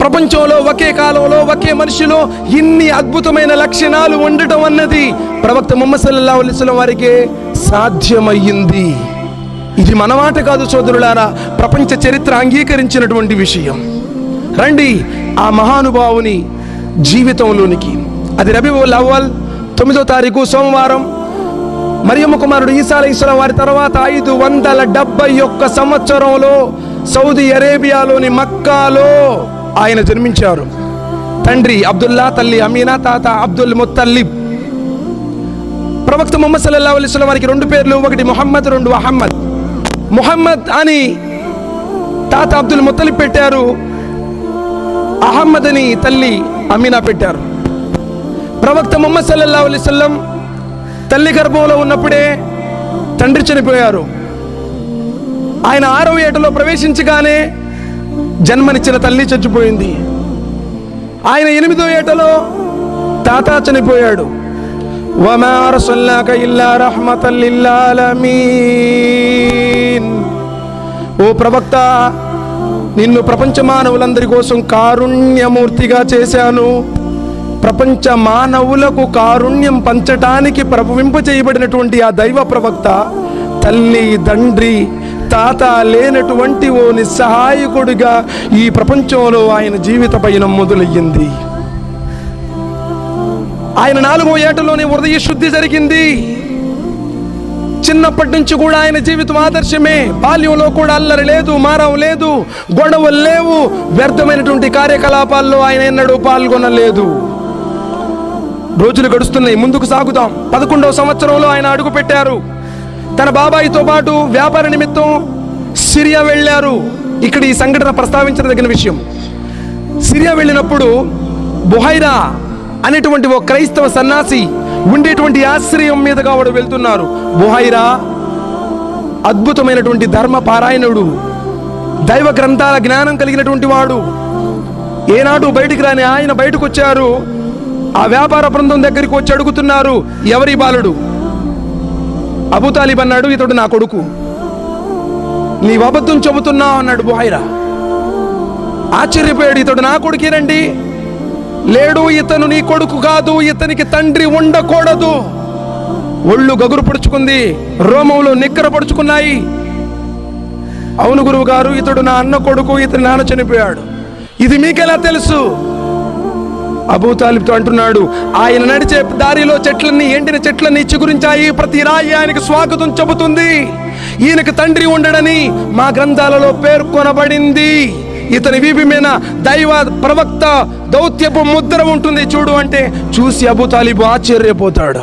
ప్రపంచంలో ఒకే కాలంలో ఒకే మనిషిలో ఇన్ని అద్భుతమైన లక్షణాలు ఉండటం అన్నది ప్రవక్త ముహమ్మద్ సల్లల్లాహు అలైహి వసల్లం వారికి సాధ్యమయ్యింది. ఇది మన మాట కాదు సోదరులారా, ప్రపంచ చరిత్ర అంగీకరించినటువంటి విషయం. రండి ఆ మహానుభావుని జీవితంలోనికి. అది రబీఉల్ అవ్వల్ 9వ తారీఖు సోమవారం. మరియమ్మ కుమారుడు ఈసా అలైహిస్సలాం వారి తర్వాత 571 సంవత్సరంలో సౌదీ అరేబియాలోని మక్కాలో ఆయన జన్మించారు. తండ్రి అబ్దుల్లా, తల్లి అమీనా, తాత అబ్దుల్ ముత్తల్లిబ్. ప్రవక్త ముహమ్మద్ సల్లల్లాహు అలైహి వసల్లం వారికి 2 పేర్లు, ఒకటి ముహమ్మద్, 2 అహ్మద్. ముహమ్మద్ అని తాత అబ్దుల్ ముత్తలిబ్ పెట్టారు, అహ్మద్ అని తల్లి అమీనా పెట్టారు. ప్రవక్త ముహమ్మద్ సల్లల్లాహు అలైహి వసల్లం తల్లి గర్భంలో ఉన్నప్పుడే తండ్రి చనిపోయారు. ఆయన 6వ ఏటలో ప్రవేశించగానే జన్మనిచ్చిన తల్లి చచ్చిపోయింది. ఆయన 8వ ఏటలో తాత చనిపోయాడు. వమా అర్సల్నాక ఇల్లా రహ్మతల్ లిల్ ఆలమీన్. ఓ ప్రవక్త, నిన్ను ప్రపంచ మానవులందరి కోసం కారుణ్యమూర్తిగా చేశాను. ప్రపంచ మానవులకు కారుణ్యం పంచటానికి ప్రభువింప చేయబడినటువంటి ఆ దైవ ప్రవక్త తల్లి, తండ్రి, తాత లేనటువంటి ఓ నిస్సహాయకుడిగా ఈ ప్రపంచంలో ఆయన జీవిత పయనం మొదలయ్యింది. ఆయన 4వ ఏటలోనే హృదయ శుద్ధి జరిగింది. చిన్నప్పటి నుంచి కూడా ఆయన జీవితం ఆదర్శమే. బాల్యంలో కూడా అల్లరి లేదు, మారం లేదు, గొడవలు లేవు, వ్యర్థమైనటువంటి కార్యకలాపాల్లో ఆయన ఎన్నడూ పాల్గొనలేదు. రోజులు గడుస్తున్నాయి, ముందుకు సాగుతాం. 11వ సంవత్సరంలో ఆయన అడుగు పెట్టారు. తన బాబాయితో పాటు వ్యాపార నిమిత్తం సిరియా వెళ్ళారు. ఇక్కడ ఈ సంఘటన ప్రస్తావించదగిన విషయం. సిరియా వెళ్ళినప్పుడు బుహైరా అనేటువంటి ఓ క్రైస్తవ సన్యాసి ఉండేటువంటి ఆశ్రయం మీదుగా వాడు వెళ్తున్నారు. బుహైరా అద్భుతమైనటువంటి ధర్మ పారాయణుడు, దైవ గ్రంథాల జ్ఞానం కలిగినటువంటి వాడు. ఏనాడు బయటికి రాని ఆయన బయటకు వచ్చారు. ఆ వ్యాపార బృందం దగ్గరికి వచ్చి అడుగుతున్నారు, ఎవరి బాలుడు? అబూ తాలిబ్ అన్నాడు, ఇతడు నా కొడుకు. నీవు అబద్ధం చెబుతున్నావు అన్నాడు బుహైరా. ఆశ్చర్యపోయాడు, ఇతడు నా కొడుకేనండి. లేడు, ఇతను నీ కొడుకు కాదు, ఇతనికి తండ్రి ఉండకూడదు. ఒళ్ళు గగురు పడుచుకుంది, రోమంలో నిక్కర పడుచుకున్నాయి. అవును గురువు గారు, ఇతడు నా అన్న కొడుకు, ఇతని నాన్న చనిపోయాడు. ఇది మీకెలా తెలుసు? అబూ తాలిబ్తో అంటున్నాడు, ఆయన నడిచే దారిలో చెట్లన్నీ, ఎండిన చెట్లన్నీ చిగురించాయి. ప్రతి రాయి ఆయనకు స్వాగతం చెబుతుంది. ఈయనకు తండ్రి ఉండడని మా గ్రంథాలలో పేర్కొనబడింది. ఇతని వీపి మీద దైవ ప్రవక్త దౌత్యపు ముద్ర ఉంటుంది చూడు అంటే చూసి అబూ తాలిబ్ ఆశ్చర్యపోతాడు.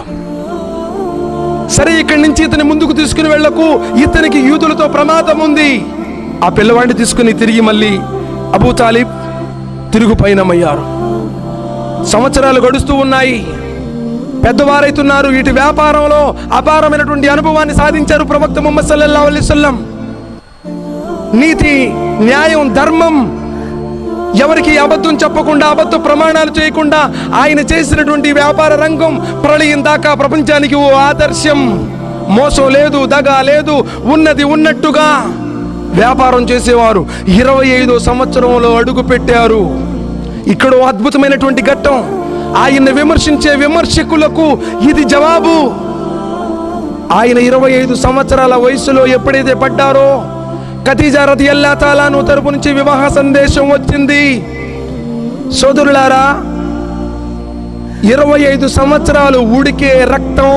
సరే, ఇక్కడి నుంచి ఇతని ముందుకు తీసుకుని వెళ్ళకు, ఇతనికి యూదులతో ప్రమాదం ఉంది. ఆ పిల్లవాడిని తీసుకుని తిరిగి మళ్ళీ అబూ తాలిబ్ తిరుగు పయనమయ్యారు. సంవత్సరాలు గడుస్తూ ఉన్నాయి, పెద్దవారైతున్నారు. ఇటు వ్యాపారంలో అపారమైనటువంటి అనుభవాన్ని సాధించారు ప్రవక్త ముహమ్మద్ సల్లల్లాహు అలైహి వసల్లం. నీతి, న్యాయం, ధర్మం, ఎవరికి అబద్ధం చెప్పకుండా, అబద్ధ ప్రమాణాలు చేయకుండా ఆయన చేసినటువంటి వ్యాపార రంగం ప్రళయం దాకా ప్రపంచానికి ఓ ఆదర్శం. మోసం లేదు, దగా లేదు, ఉన్నది ఉన్నట్టుగా వ్యాపారం చేసేవారు. 25వ సంవత్సరంలో అడుగు పెట్టారు. ఇక్కడ అద్భుతమైనటువంటి ఘట్టం. ఆయన విమర్శించే విమర్శకులకు ఇది జవాబు. ఆయన 25 సంవత్సరాల వయసులో ఎప్పుడైతే పడ్డారో, ఖదీజా రదియల్లాహు తాలా అన్హా తరపు నుంచి వివాహ సందేశం వచ్చింది. సోదరులారా, 25 సంవత్సరాలు ఉడికే రక్తం,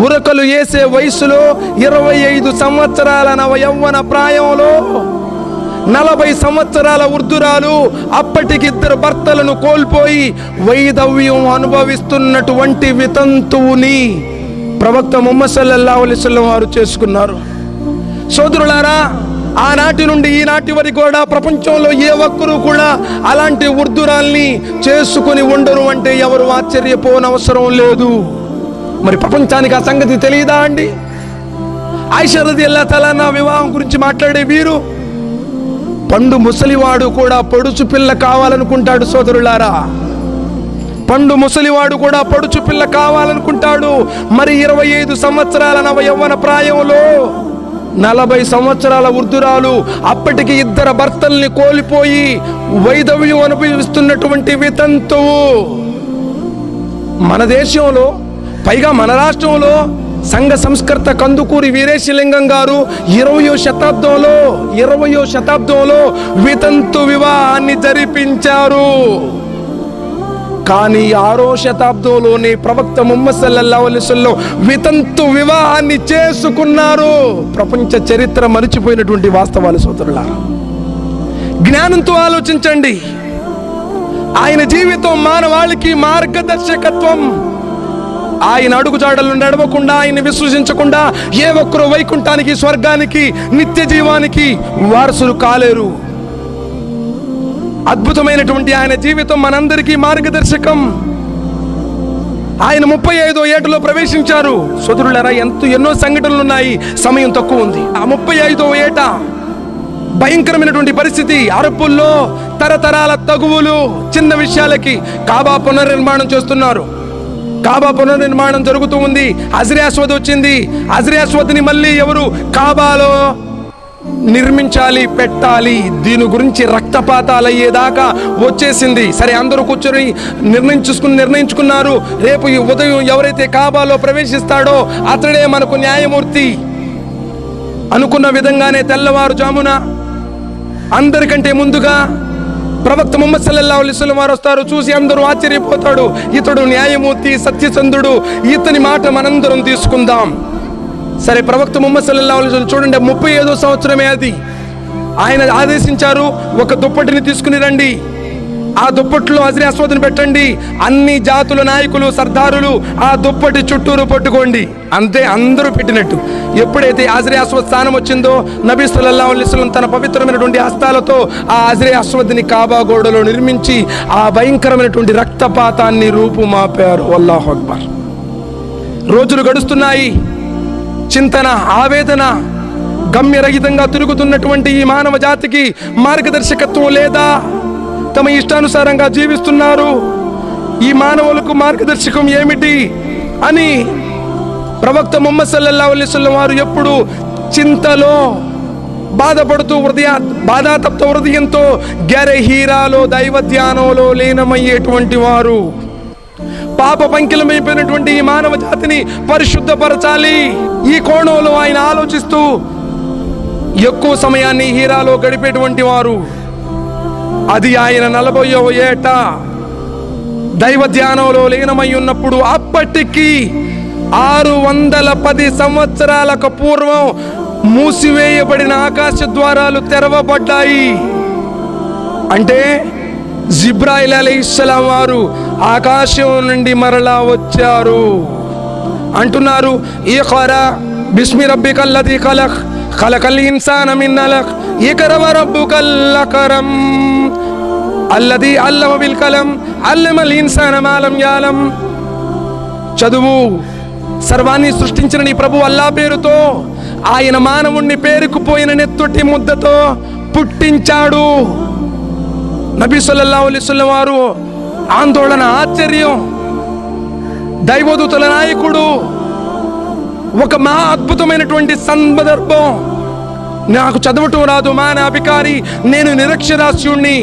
ఉరకలు వేసే వయసులో 25 సంవత్సరాల నవ యవ్వన ప్రాయంలో 40 సంవత్సరాల వృద్ధురాలు, అప్పటికి 2 భర్తలను కోల్పోయి వైధవ్యం అనుభవిస్తున్నటువంటి వితంతువుని ప్రవక్త ముహమ్మద్ సల్లల్లాహు అలైహి వసల్లం వారు చేసుకున్నారు. సోదరులారా, ఆనాటి నుండి ఈనాటి వరకు కూడా ప్రపంచంలో ఏ ఒక్కరూ కూడా అలాంటి వృద్ధురాల్ని చేసుకుని ఉండరు అంటే ఎవరు ఆశ్చర్యపోనవసరం లేదు. మరి ప్రపంచానికి ఆ సంగతి తెలియదా అండి? ఆయిషా రదియల్లాహు తాలా అన్హా వివాహం గురించి మాట్లాడే వీరు పండు ముసలివాడు కూడా పొడుచు పిల్ల కావాలనుకుంటాడు. సోదరులారా, పండు ముసలివాడు కూడా పొడుచు పిల్ల కావాలనుకుంటాడు. మరి 25 సంవత్సరాల నవ యవ్వన ప్రాయంలో 40 సంవత్సరాల వృద్ధురాలు, అప్పటికి 2 భర్తల్ని కోల్పోయి వైధవ్యం అనుభవిస్తున్నటువంటి వితంతువు. మన దేశంలో, పైగా మన రాష్ట్రంలో సంఘ సంస్కర్త కందుకూరి వీరేశలింగం గారు 20వ శతాబ్దంలో వితంతు వివాహాన్ని జరిపించారు. కానీ 6వ శతాబ్దంలోనే ప్రవక్త ముహమ్మద్ సల్లల్లాహు అలైహి వసల్లం వితంతు వివాహాన్ని చేసుకున్నారు. ప్రపంచ చరిత్ర మరిచిపోయినటువంటి వాస్తవాలు సోదరులారా. జ్ఞానంతో ఆలోచించండి. ఆయన జీవితం మానవాళికి మార్గదర్శకత్వం. ఆయన అడుగుజాడలు నడవకుండా, ఆయన విశ్వసించకుండా ఏ ఒక్కరూ వైకుంఠానికి, స్వర్గానికి, నిత్య జీవానికి వారసులు కాలేరు. అద్భుతమైనటువంటి ఆయన జీవితం మనందరికీ మార్గదర్శకం. ఆయన 35వ ఏటలో ప్రవేశించారు. సోదరులారా, ఎన్నో సంఘటనలు ఉన్నాయి, సమయం తక్కువ ఉంది. ఆ 35వ ఏట భయంకరమైనటువంటి పరిస్థితి. అరుపుల్లో తరతరాల తగువులు, చిన్న విషయాలకి కాబా పునర్నిర్మాణం చేస్తున్నారు. కాబా పునర్నిర్మాణం జరుగుతూ ఉంది. హజర్-ఏ-అస్వద్ వచ్చింది. హజర్-ఏ-అస్వద్ని మళ్ళీ ఎవరు కాబాలో నిర్మించాలి, పెట్టాలి. దీని గురించి రక్తపాతాలు అయ్యేదాకా వచ్చేసింది. సరే, అందరూ కూర్చొని నిర్ణయించుకున్నారు, రేపు ఈ ఉదయం ఎవరైతే కాబాలో ప్రవేశిస్తాడో అతడే మనకు న్యాయమూర్తి. అనుకున్న విధంగానే తెల్లవారుజామున అందరికంటే ముందుగా ప్రవక్త ముహమ్మద్ సల్లల్లాహు అలైహి వసల్లం వారు వస్తారు. చూసి అందరూ ఆశ్చర్యపోతాడు. ఇతడు న్యాయమూర్తి, సత్యచంద్రుడు, ఇతని మాట మనందరం తీసుకుందాం. సరే, ప్రవక్త ముహమ్మద్ సల్లల్లాహు అలైహి వసల్లం చూడండి, 35వ సంవత్సరమే అది. ఆయన ఆదేశించారు, ఒక దుప్పటిని తీసుకుని రండి, ఆ దుప్పట్లో హజర్-ఏ-అస్వద్ని పెట్టండి, అన్ని జాతుల నాయకులు, సర్దారులు ఆ దుప్పటి చుట్టూరు పట్టుకోండి. అంతే, అందరూ పెట్టినట్టు. ఎప్పుడైతే హజర్-ఏ-అస్వద్ స్థానం వచ్చిందో నబీ సల్లల్లాహు అలైహి వసల్లం తన పవిత్రమైనటువంటి హస్తాలతో ఆ హజర్-ఏ-అస్వద్ని కాబా గోడలో నిర్మించి ఆ భయంకరమైనటువంటి రక్తపాతాన్ని రూపుమాపారు. అల్లాహు అక్బర్. రోజులు గడుస్తున్నాయి. చింతన, ఆవేదన, గమ్యరహితంగా తిరుగుతున్నటువంటి ఈ మానవ జాతికి మార్గదర్శకత్వం లేదా? తమ ఇష్టానుసారంగా జీవిస్తున్నారు. ఈ మానవులకు మార్గదర్శకం ఏమిటి అని ప్రవక్త ముహమ్మద్ సల్లల్లాహు అలైహి వసల్లం వారు ఎప్పుడు చింతలో, బాధపడుతూ, బాధాతప్త హృదయంతో గెరహీరాలో, దైవ ధ్యానంలో లీనమయ్యేటువంటి వారు. పాప పంకిలమైపోయినటువంటి ఈ మానవ జాతిని పరిశుద్ధపరచాలి. ఈ కోణంలో ఆయన ఆలోచిస్తూ ఎక్కువ సమయాన్ని హీరాలో గడిపేటువంటి వారు. అది ఆయన 40వ ఏట దైవ ధ్యానంలో లీనమై ఉన్నప్పుడు. అప్పటికి 610 సంవత్సరాలకు పూర్వం మూసివేయబడిన ఆకాశ ద్వారాలు తెరవబడ్డాయి. అంటే జిబ్రాయిల్ అలైహిస్సలాం వారు ఆకాశం నుండి మరలా వచ్చారు. అంటున్నారు, ఇఖ్రా బిస్మి రబ్బికల్లదీ ఖలక్ ఖలకల్ ఇన్సాన మిన్ అలక్ ఇక్రా రబ్బుకల్ అక్రమ్ అల్లదీ అల్లమ బిల్ కలం అల్లమల్ ఇన్సాన మా లం యఅలం. చదువు, సర్వాన్ని సృష్టించిన నీ ప్రభు అల్లా పేరుతో, ఆయన మానవుణ్ణి పేరుకుపోయిన నెత్తుటి ముద్దతో పుట్టించాడు. నబీ సల్లల్లాహు అలైహి వసల్లం వారు ఆందోళన, ఆశ్చర్యం. దైవదూతల నాయకుడు, ఒక మా అద్భుతమైనటువంటి సందర్భం. నాకు చదవటం రాదు, మా అధికారి, నేను నిరక్షరాస్యుణ్ణి.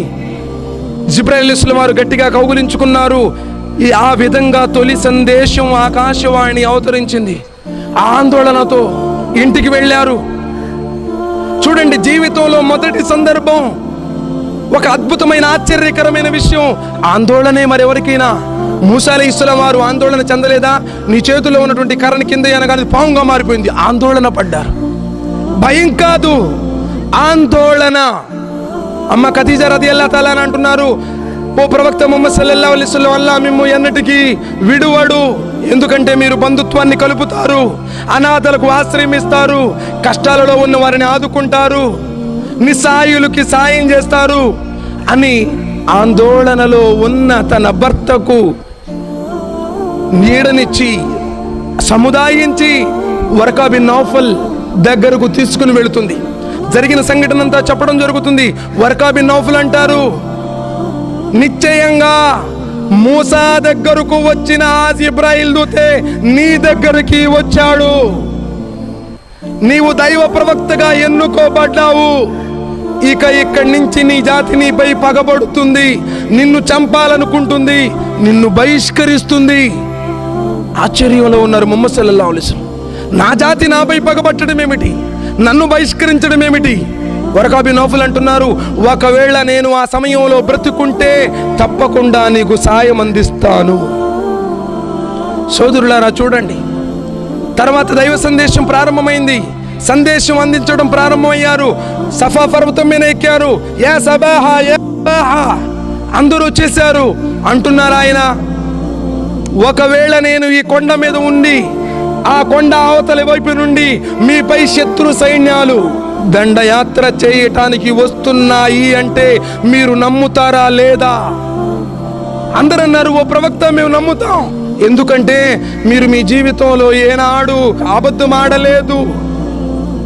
జిబ్రాయిల్ అలైహిస్సలాం వారు గట్టిగా కౌగిలించుకున్నారు. ఆ విధంగా తొలి సందేశం ఆకాశవాణి అవతరించింది. ఆ ఆందోళనతో ఇంటికి వెళ్ళారు. చూడండి, జీవితంలో మొదటి సందర్భం, ఒక అద్భుతమైన ఆశ్చర్యకరమైన విషయం. ఆందోళనే మరెవరికైనా. మూసా అలైహిస్సలాం వారు ఆందోళన చెందలేదా? నీ చేతిలో ఉన్నటువంటి కర్రని కింద అనగానే పాముగా మారిపోయింది. ఆందోళన పడ్డారు. భయం కాదు, ఆందోళన. అమ్మ ఖదీజా రదియల్లాహు తఆలా అంటున్నారు, ఓ ప్రవక్త ముహమ్మద్ సల్లల్లాహు అలైహి వసల్లం, అల్లాహ్ మిమ్ము ఎన్నటికీ విడువడు. ఎందుకంటే మీరు బంధుత్వాన్ని కలుపుతారు, అనాథలకు ఆశ్రయం ఇస్తారు, కష్టాలలో ఉన్న వారిని ఆదుకుంటారు, నిస్సహాయులకి సాయం చేస్తారు అని ఆందోళనలో ఉన్న తన భర్తకు నీడనిచ్చి, సముదాయించి వరకా బిన్ నౌఫల్ దగ్గరకు తీసుకుని వెళుతుంది. జరిగిన సంఘటన అంతా చెప్పడం జరుగుతుంది. వరకా బిన్ నౌఫల్ అంటారు, నిశ్చయంగా మూసా దగ్గరకు వచ్చిన జిబ్రాయిల్ దూతే నీ దగ్గరికి వచ్చాడు. నీవు దైవ ప్రవక్తగా ఎన్నుకోబడ్డావు. ఇక ఇక్కడి నుంచి నీ జాతి నీపై పగబడుతుంది, నిన్ను చంపాలనుకుంటుంది, నిన్ను బహిష్కరిస్తుంది. ఆశ్చర్యంలో ఉన్నారు ముహమ్మద్ సల్లల్లాహు అలైహి వసల్లం. నా జాతి నాపై పగబట్టడం ఏమిటి, నన్ను బహిష్కరించడం ఏమిటి? వరకా బిన్ నౌఫల్ అంటున్నారు, ఒకవేళ నేను ఆ సమయంలో బ్రతుకుంటే తప్పకుండా నీకు సాయం అందిస్తాను. సోదరులారా చూడండి, తర్వాత దైవ సందేశం ప్రారంభమైంది. సందేశం అందించడం ప్రారంభమయ్యారు. సఫా పర్వతం మీద ఎక్కారు. యా సబాహా యా సబాహా అందరూ వచ్చేసారు. అంటున్నారు ఆయన, ఒకవేళ నేను ఈ కొండ మీద ఉండి ఆ కొండ అవతలి వైపు నుండి మీపై శత్రు సైన్యాలు దండయాత్ర చేయటానికి వస్తున్నాయి అంటే మీరు నమ్ముతారా లేదా? అందరూ అన్నారు, ఓ ప్రవక్త మేము నమ్ముతాం. ఎందుకంటే మీరు మీ జీవితంలో ఏనాడు అబద్ధం ఆడలేదు,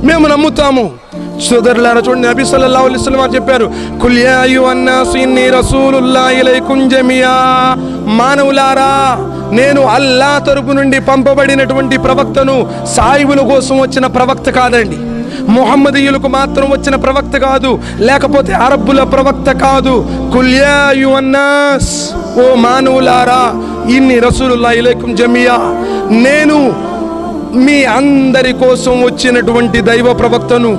మేము నమ్ముతాము. సోదరులారా చూడండి, నబీ సల్లల్లాహు అలైహి వసల్లం చెప్పారు, కుల్ యా అయ్యుహన్నాసు ఇన్నీ రసూలుల్లాహి ఇలైకుం జమియా. మానవులారా, నేను అల్లా తరపు నుండి పంపబడినటువంటి ప్రవక్తను. సాయిబుల కోసం వచ్చిన ప్రవక్త కాదండి, ముహమ్మదీయులకు మాత్రం వచ్చిన ప్రవక్త కాదు, లేకపోతే అరబ్బుల ప్రవక్త కాదు. కుల్ యా అయ్యుహన్నాస్, ఓ మానవులారా, ఇన్ని రసూలుల్లాహి ఇలైకుం జమియా, నేను మీ అందరి కోసం వచ్చినటువంటి దైవ ప్రవక్తను.